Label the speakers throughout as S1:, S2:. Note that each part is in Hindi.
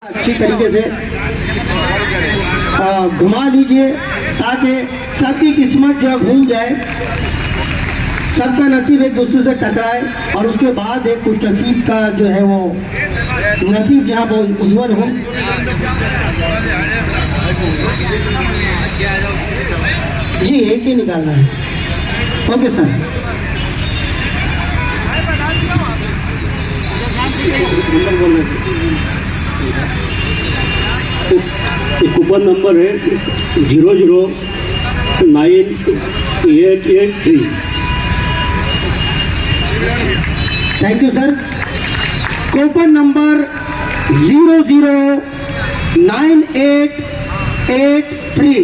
S1: अच्छी तरीके से घुमा लीजिए ताकि सबकी किस्मत जो है घूम जाए, सबका नसीब एक दूसरे से टकराए और उसके बाद एक कुछ नसीब का जो है वो नसीब जहाँ वो उज्जवल हो। जी एक ही निकालना है। Okay sir.
S2: कूपन नंबर है 009883।
S1: Thank you sir. Coupon number 009883,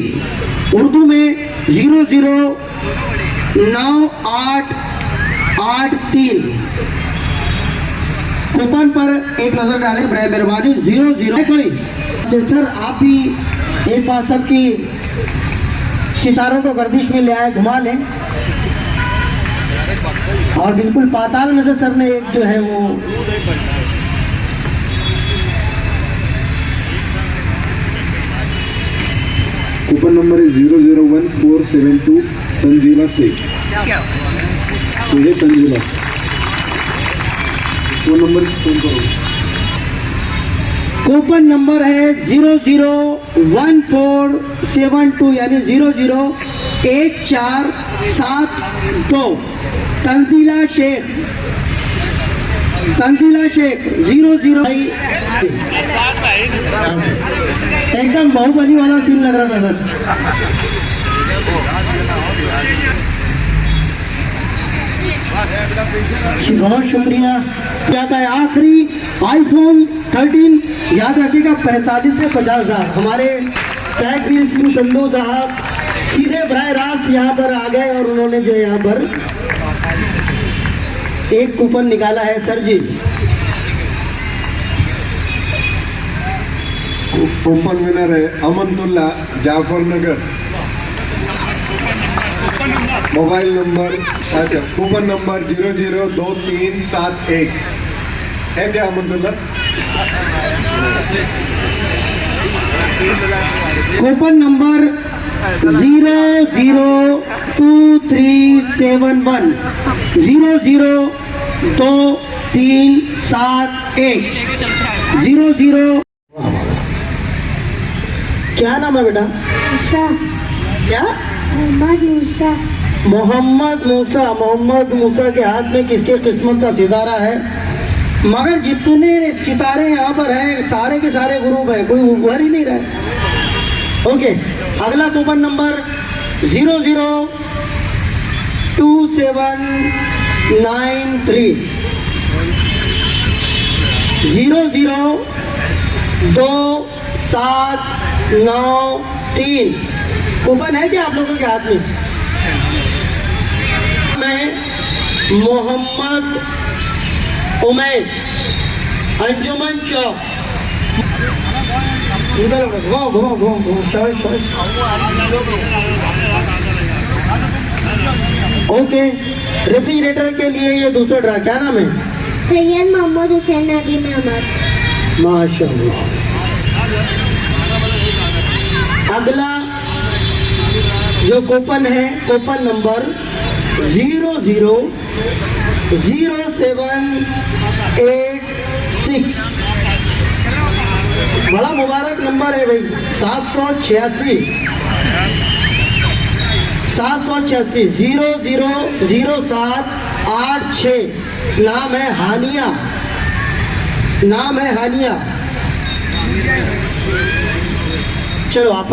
S1: Urdu में 009883। कूपन पर एक नजर डालें बराए मेहरबानी। 00 कोई सर आप भी एक बार सबकी सितारों को गर्दिश में ले आए, घुमा लें। और बिल्कुल पाताल में से सर ने एक जो है वो
S3: कूपन नंबर है 001472 तंजीला से। तो ये तंजीला फोन नंबर फोन करो।
S1: कूपन नंबर है 001472 यानी 001472 तंजीला शेख 00 एकदम बाहुबली वाला सीन लग रहा था सर। बहुत शुक्रिया। जाता है आखिरी आईफोन 13, याद रखिएगा 45 से 50,000। हमारे टैगवीर सिंह संधू साहब सीधे बराह रास्त यहाँ पर आ गए और उन्होंने जो यहाँ पर एक कूपन निकाला है सर जी।
S3: कूपन विनर है अमनतुल्ला जाफरनगर। मोबाइल नंबर अच्छा कूपन नंबर 002371 है क्या अमनतुल्ला?
S1: Coupon number 002371 002371 00। क्या नाम है बेटा?
S4: मूसा।
S1: क्या?
S4: मोहम्मद मूसा।
S1: मोहम्मद मूसा के हाथ में किसके किस्मत का सितारा है? मगर जितने सितारे यहाँ पर हैं सारे के सारे ग्रुप हैं, कोई उभर ही नहीं रहा। ओके, अगला कूपन नंबर 002793 0029793 कूपन है क्या आप लोगों के हाथ में? मैं मोहम्मद उमैस अंजुमन चौक। इधर घुमाओ ओके। रेफ्रिजरेटर के लिए ये दूसरा ड्रा, क्या नाम है?
S4: सैयद मोहम्मद हुसैन नदीम अहमद।
S1: माशाअल्लाह। अगला जो कूपन है कूपन नंबर 000786। बड़ा मुबारक नंबर है भाई। 786 000786। नाम है हानिया। चलो आप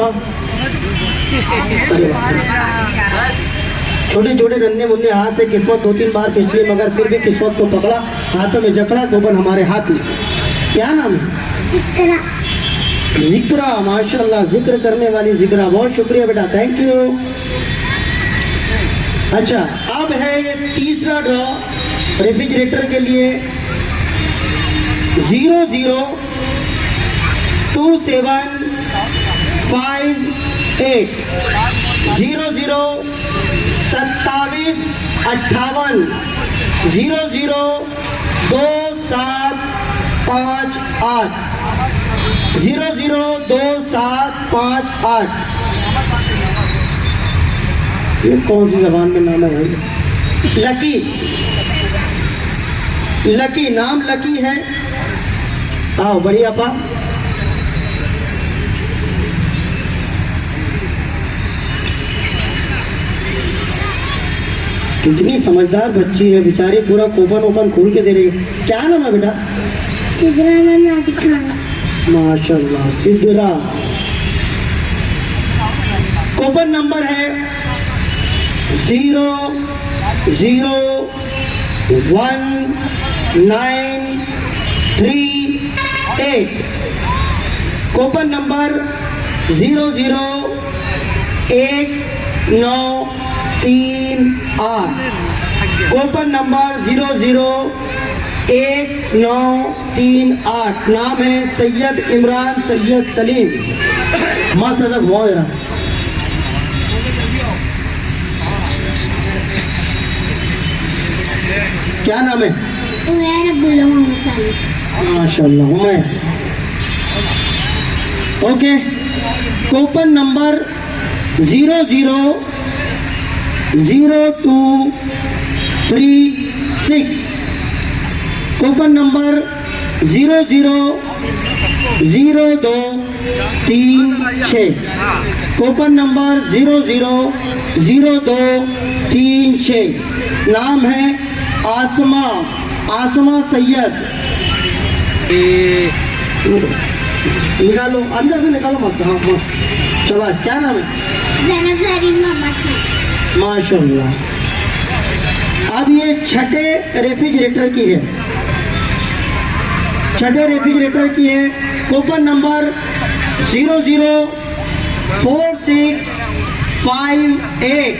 S1: छोटे छोटे नन्हे मुन्ने हाथ से किस्मत 2-3 बार फिसली, मगर फिर भी किस्मत को पकड़ा, हाथों में जकड़ा, कूपन हमारे हाथ में। क्या नाम है? जिक्रा। माशाल्लाह, जिक्र करने वाली जिक्रा। बहुत शुक्रिया बेटा, थैंक यू। अच्छा, अब है ये तीसरा ड्रॉ रेफ्रिजरेटर के लिए 00275 002758 00275 8 002758। ये कौन सी जबान में नाम है भाई? लकी, लकी नाम लकी है। आओ बढ़िया पा। कितनी समझदार बच्ची है बेचारी, पूरा कूपन ओपन खोल के दे रही है। क्या नाम है बेटा?
S4: सिद्रा नादी खान।
S1: माशाल्लाह सिद्धरा। कूपन नंबर है 001938। Coupon number 001938। Coupon number 001938। नाम है सैयद इमरान सैयद सलीम। मस्त ऐसा घुमाओ जरा। क्या नाम है?
S4: उमैर अब्दुल्ला मोहम्मद सालिम।
S1: माशाल्लाह Umair. Okay, coupon number 000236। Coupon number 000236। Coupon number 000236। नाम है आसमा, आसमा सैयद। निकालो अंदर से निकालो। मस्त, हाँ मस्त। चलो क्या नाम है?
S4: ज़ैनब ज़रीन मोहम्मद सालिम।
S1: माशाल्लाह। अब ये छठे रेफ्रिजरेटर की है, छठे रेफ्रिजरेटर की है। Coupon number 004658।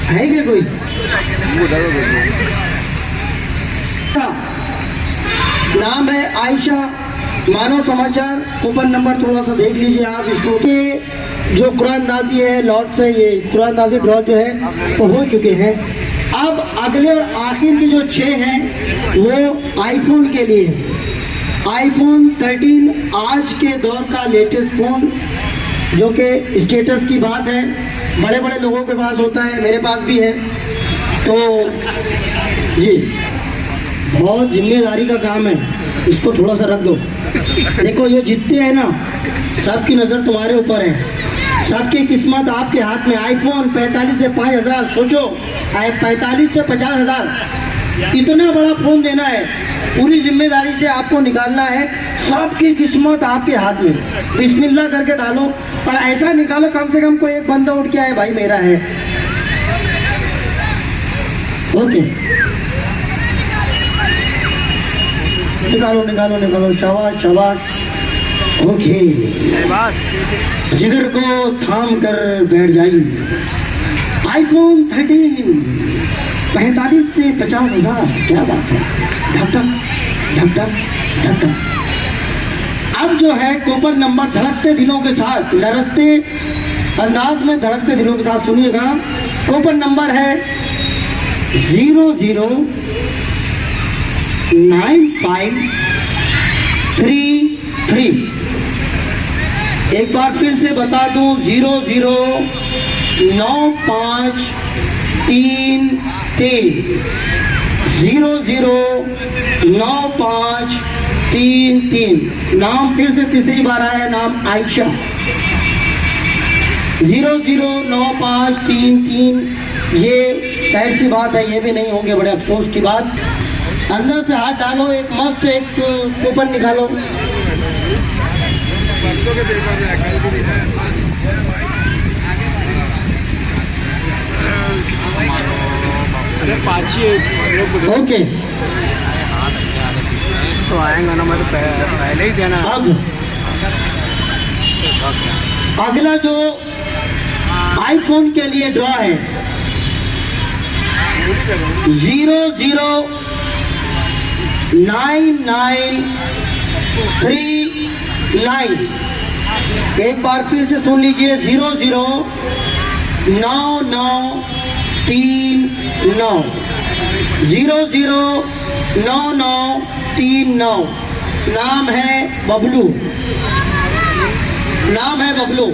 S1: है क्या कोई? नाम है आयशा। मानव समाचार। कूपन नंबर थोड़ा सा देख लीजिए आप इसको। के जो कुरान नाज़ी है लॉट से, ये कुरान नाज़ी ड्रॉ जो है वो हो चुके हैं। अब अगले और आखिर के जो 6 हैं वो आईफोन के लिए। आईफोन 13 आज के दौर का लेटेस्ट फ़ोन, जो कि स्टेटस की बात है। बड़े बड़े लोगों के पास होता है, मेरे पास भी है। तो जी बहुत जिम्मेदारी का काम है, इसको थोड़ा सा रख दो। देखो ये जितने हैं ना, सबकी नज़र तुम्हारे ऊपर है, सबकी किस्मत आपके हाथ में। आईफोन 45 से 5000, सोचो 45 से 50,000, इतना बड़ा फ़ोन देना है। पूरी जिम्मेदारी से आपको निकालना है। सबकी किस्मत आपके हाथ में। बिस्मिल्लाह करके डालो और ऐसा निकालो कम से कम कोई एक बंदा उठ के आए, भाई मेरा है। ओके, निकालो निकालो निकालो। शाबाश शाबाश। ओके, जिगर को थाम कर बैठ जाइए। आईफोन 13 45 से 50,000। क्या बात है। धक धक धक धक धक धक। अब जो है कूपन नंबर धड़कते दिलों के साथ, लरसते अंदाज में धड़कते दिलों के साथ सुनिएगा। कूपन नंबर है 009533। एक बार फिर से बता दूं, 009533 009533। नाम फिर से तीसरी बार आया, नाम आयशा। 009533। ये जाहिर सी बात है, ये भी नहीं होंगे, बड़े अफसोस की बात। अंदर से हाथ डालो, एक मस्त एक कूपन निकालो। ओके,
S2: तो आएगा ना, मैं तो पहले ही जाना।
S1: अब अगला जो आईफोन के लिए ड्रॉ है 009939। एक बार फिर से सुन लीजिए, 009939 009939। नाम है बबलू, नाम है बबलू।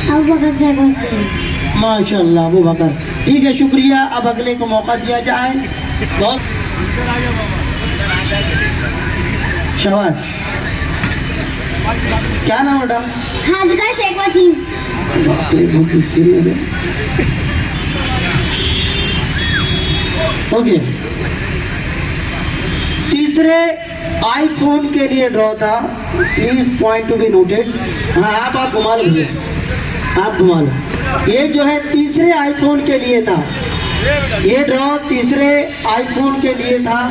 S4: अब वक्त क्या बोलते हैं?
S1: माशाल्लाह अबू बकर। ठीक है, शुक्रिया। अब अगले को मौका दिया जाए। बहुत शाबाश। क्या नाम है बेटा?
S4: हाजिका शेख वसीम।
S1: बाप रे, बहुत सीरियस है। ओके, तीसरे आईफोन के लिए ड्रॉ था। Please point to be noted. हाँ, आप घुमा लो भैया, आप घुमा लो। ये जो है तीसरे आईफोन के लिए था। ये ड्रॉ तीसरे आईफोन के लिए था।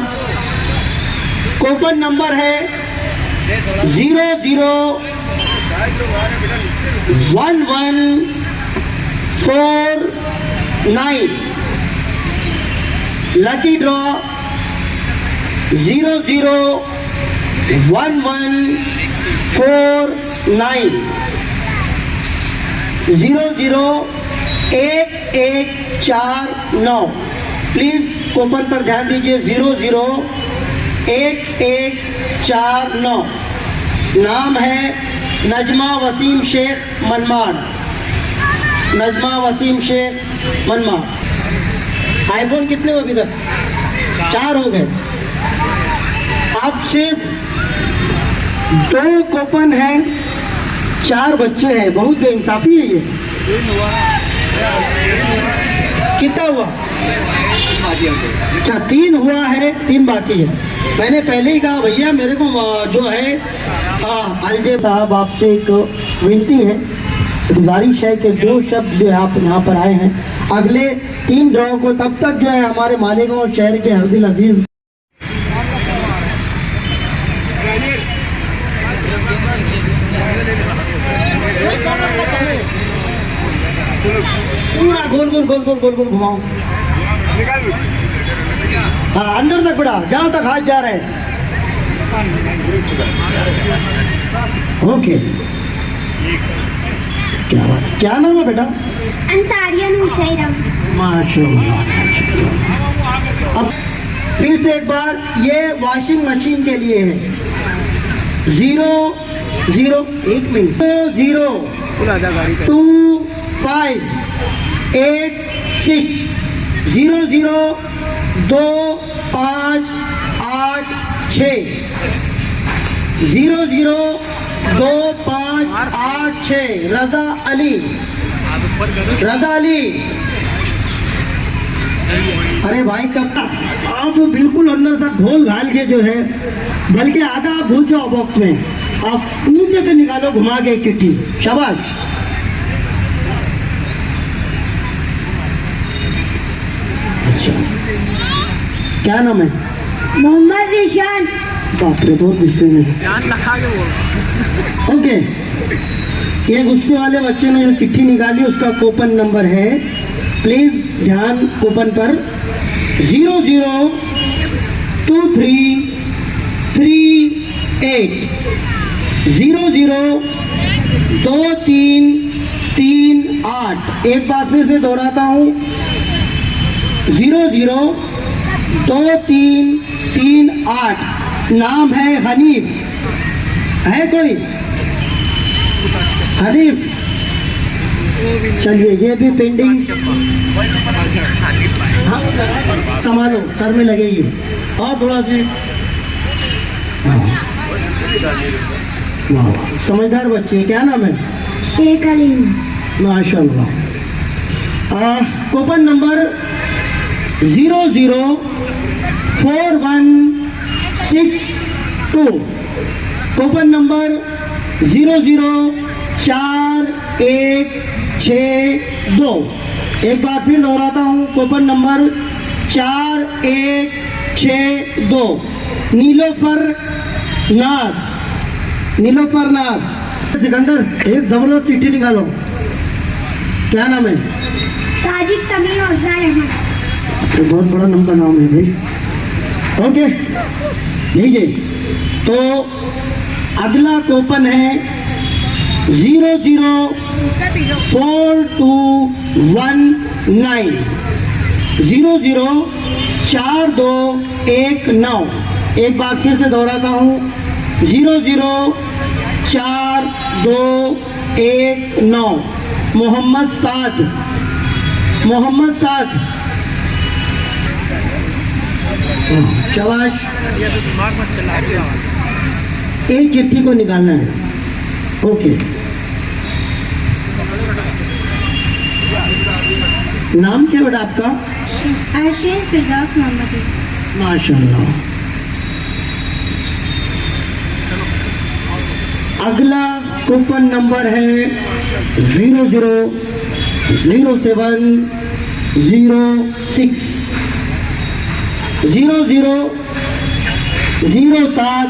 S1: कूपन नंबर है 001149। Lucky draw 001149 001149। प्लीज कूपन पर ध्यान दीजिए। 001149। नाम है नजमा वसीम शेख मनमाड़। नजमा वसीम शेख मनमाड़। आईफोन कितने हो अभी तक? 4 हो गए। अब सिर्फ 2 कूपन हैं, 4 बच्चे हैं। बहुत बेइंसाफी है ये। कितना हुआ? अच्छा, 3 हुआ है, 3 बाकी है। मैंने पहले ही कहा भैया मेरे को जो है अलजे साहब आपसे एक विनती है, गुजारिश है कि 2 शब्द जो है आप यहाँ पर आए हैं, अगले 3 ड्रॉ को तब तक जो है हमारे मालेगांव और शहर के हरदिल अजीज पूरा गोल गोल गोल गोल गोल गोल घुमाओ। हाँ, अंदर तक बड़ा, जहाँ तक हाथ जा रहे हैं। ओके, क्या बात, क्या नाम है बेटा?
S4: अंसारिया नूशैरा।
S1: माशाल्लाह, माशाल्लाह। अब फिर से एक बार, ये वॉशिंग मशीन के लिए है। 1 मिनट 0025860025886। 0025886। रजा अली, रजा अली। अरे भाई कब तक आप बिल्कुल अंदर से घोल घाल के जो है, बल्कि आधा आप भूल जाओ बॉक्स में, आप नीचे से निकालो घुमा के एक चिट्ठी। शाबाश। अच्छा, क्या नाम है?
S4: मोहम्मद रिशान।
S1: बाप रे, बहुत गुस्से में।
S2: ध्यान रखा के बोल।
S1: ओके, ये गुस्से वाले बच्चे ने जो चिट्ठी निकाली उसका कूपन नंबर है, प्लीज ध्यान कूपन पर 002338 002338। एक बार फिर से दोहराता हूँ, 002338। नाम है हनीफ। है कोई? हनीफ। चलिए, ये भी पेंडिंग। हाँ, संभालो, सर में लगेगी। और थोड़ा से वाह, समझदार बच्चे। क्या नाम है?
S4: शेख अली।
S1: माशाल्लाह। Coupon number 004162। Coupon number 004162। एक बार फिर दोहराता हूँ, कूपन नंबर 4162। नीलोफर नाज, नीलोफर नाज। सिकंदर, एक जबरदस्त चिट्ठी निकालो। क्या नाम है?
S4: साजिद तमीम अफजाल अहमद।
S1: तो बहुत बड़ा नंबर नाम है भाई। ओके, लीजिए। तो अगला कूपन है 004219 004219। एक बार फिर से दोहराता हूँ 004219 मोहम्मद साद। शाबाश।
S2: ये तो दिमाग मत चला दिया।
S1: एक चिट्ठी को निकालना है। ओके, नाम क्या बेटा आपका?
S4: अर्शियन फिरदौस मोहम्मद।
S1: माशाल्लाह। अगला कूपन नंबर है 000706 000706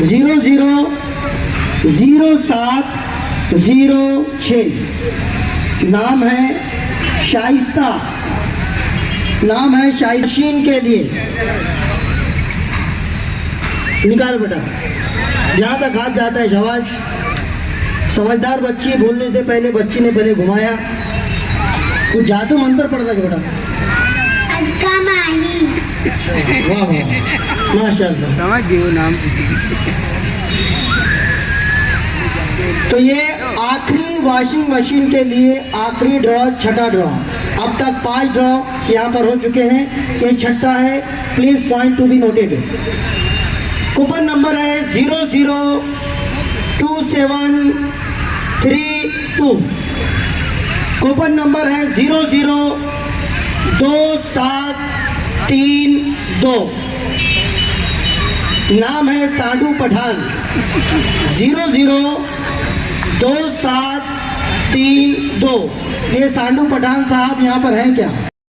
S1: 000706। नाम है शाइस्ता। शाइशीन के लिए निकाल बेटा, जहाँ तक हाथ जाता है। शाबाश। समझदार बच्ची, भूलने से पहले बच्ची ने पहले घुमाया। कुछ जादू मंत्र पड़ता है बेटा।
S4: अज़का माही।
S1: वाह वाह, माशाल्लाह।
S2: समझ गए नाम।
S1: तो ये आखिरी वॉशिंग मशीन के लिए आखिरी ड्रॉ, छठा ड्रॉ। अब तक 5 ड्रॉ यहाँ पर हो चुके हैं, ये छठा है। Please point to be noted. Coupon number है 002732। कूपन नंबर है 002732। नाम है साडू पठान। 002732। ये सांडू पठान साहब यहाँ पर हैं क्या?